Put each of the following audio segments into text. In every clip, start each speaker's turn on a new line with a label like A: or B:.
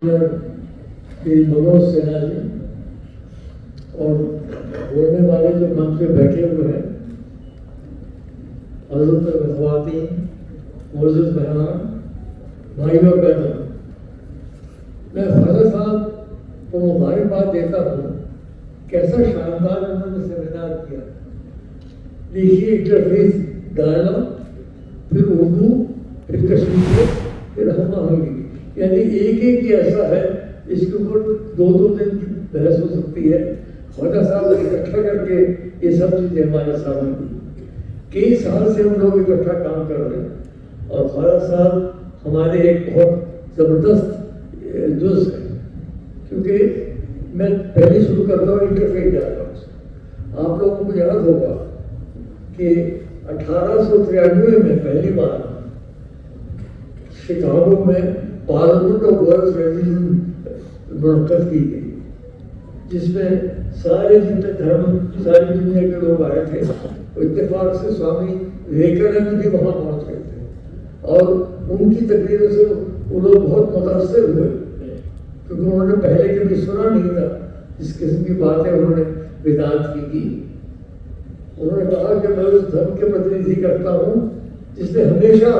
A: मनोज सिन्हा जी और बोलने वाले जो मंच पे बैठे हुए हैं हजरत ख़वातीन मोअज़्ज़िज़ मेहमान भाई और बहनों, मैं फ़ाज़ल साहब को मुबारकबाद देता हूँ। कैसा शानदार उन्होंने सेमिनार किया। देखिए, इंटरफेस डायलॉग, फिर उर्दू, फिर कश्मीरी, फिर हम आहंगी, यानी एक एक ही ऐसा है इसके ऊपर दो दिन की बहस हो सकती है। ख्वाजा साहब इकट्ठा करके ये सब चीज़ें हमारे सामने दी। कई साल से हम लोग इकट्ठा काम कर रहे हैं और ख्वाजा साहब हमारे एक बहुत ज़बरदस्त जुज़ है। क्योंकि मैं पहले शुरू करता हूँ इंटरफेस डायलॉग्स। आप लोगों को याद होगा कि 1893 में पहली बार शिकागो में पार्लियामेंट ऑफ वर्ल्ड रिलीजन मुनक़्क़द की गई, जिसमें सारे जितने धर्म, सारी दुनिया के लोग आए थे। इत्तेफाक से स्वामी विवेकानंद भी वहाँ पहुँच गए थे और उनकी तकरीरों से वो लोग बहुत मुतासर हुए, क्योंकि उन्होंने पहले कभी सुना नहीं था जिस किस्म की बातें उन्होंने वेदांत की। उन्होंने कहा कि मैं उस धर्म के प्रतिनिधि करता हूँ जिसने हमेशा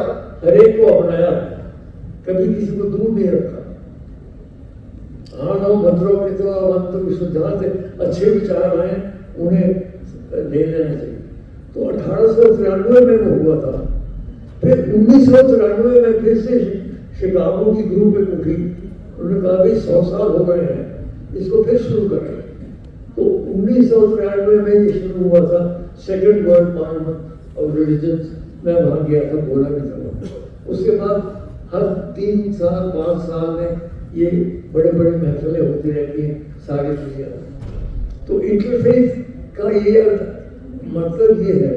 A: हर एक को अपनाया, कभी किसी को दूर नहीं रखा। आनो भद्रों के तो जहाँ से अच्छे विचार आए उन्हें ले लेना चाहिए। तो 1893 में वो हुआ था। फिर 1993 में फिर से शिकागो की ग्रुप एक उठी। उन्होंने कहा भाई 100 साल हो गए हैं, इसको फिर शुरू करें। तो 1993 में ये शुरू हुआ था second world parliament of religion. मैं वहाँ गया था, बोला भी था। उसके बाद हर 3 साल 5 साल में ये बड़े बड़े महफिलें होती रहती हैं सारी दुनिया में। तो इंटरफेस का ये मतलब ये है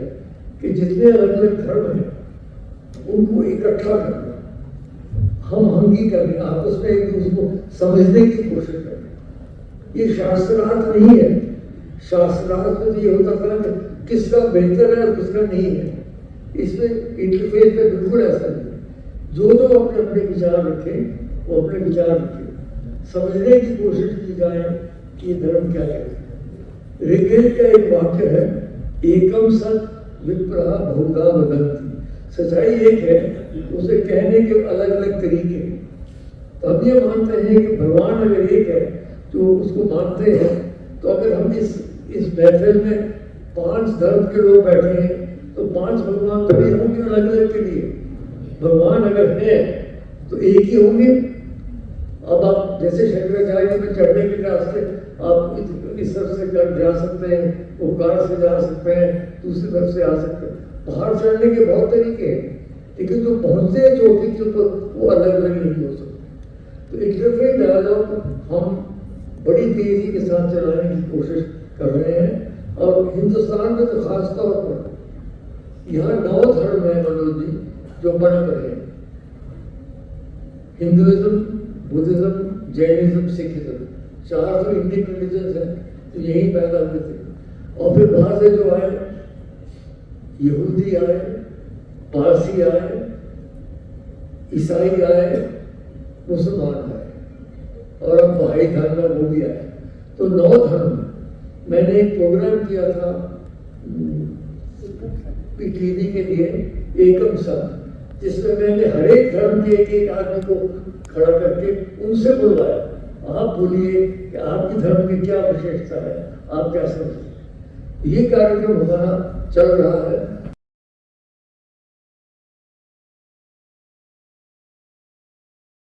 A: कि जितने अलग अलग धर्म हैं उनको इकट्ठा करना, हम हंगी करने, आपस में एक दूसरे को समझने की कोशिश करना। ये शास्त्रार्थ नहीं है। शास्त्रार्थ में तो ये होता था कि किसका बेहतर है और किसका नहीं है। इसमें इंटरफेस में बिल्कुल ऐसा नहीं। जो अपने अपने विचार रखें वो अपने विचार रखें, समझने की कोशिश की जाए कि ये धर्म क्या कहते हैं। ऋग्वेद का एक वाक्य है, एकम सत विप्रहा बहुधा वदन्ति। सच्चाई एक है, उसे कहने के अलग अलग तरीके हैं। तो हम ये मानते हैं कि भगवान अगर एक है तो उसको मानते हैं। तो अगर हम इस महफिल में 5 धर्म के लोग बैठे हैं तो 5 भगवान तो नहीं होंगे अलग अलग के लिए। भगवान अगर है तो एक ही होंगे। अब आप जैसे शंकराचार्य में चढ़ने के रास्ते आप इस तरफ से जा सकते हैं, ओंकार से जा सकते हैं, दूसरी तरफ से आ सकते हैं। पहाड़ चढ़ने के बहुत तरीके हैं, लेकिन जो पहुंचते हैं चोटी के ऊपर वो अलग अलग नहीं हो सकते। तो इंटरफेस डायलॉग हम बड़ी तेजी के साथ चलाने की कोशिश कर रहे हैं। और हिंदुस्तान में तो खास तौर पर यहाँ 9 धर्म है मनोज जी जो पनप रहे हैं। हिंदुइज्म, बुद्धिज्म, जैनिज्म, सिखिज्म, 4 तो इंडियन रिलीजन है तो यही पैदा हुए थे। और फिर बाहर से जो आए, यहूदी आए, पारसी आए, ईसाई आए, मुसलमान आए और अब बहाई धर्म है वो भी आए। तो 9 धर्म। मैंने एक प्रोग्राम किया था पीटीवी के लिए, एकम सत, जिसमें मैंने हर एक धर्म के एक आदमी को खड़ा करके उनसे बुलवाया, आप बोलिए कि आपके धर्म की क्या विशेषता है, आप क्या समझते हैं। ये कार्यक्रम हमारा चल रहा है।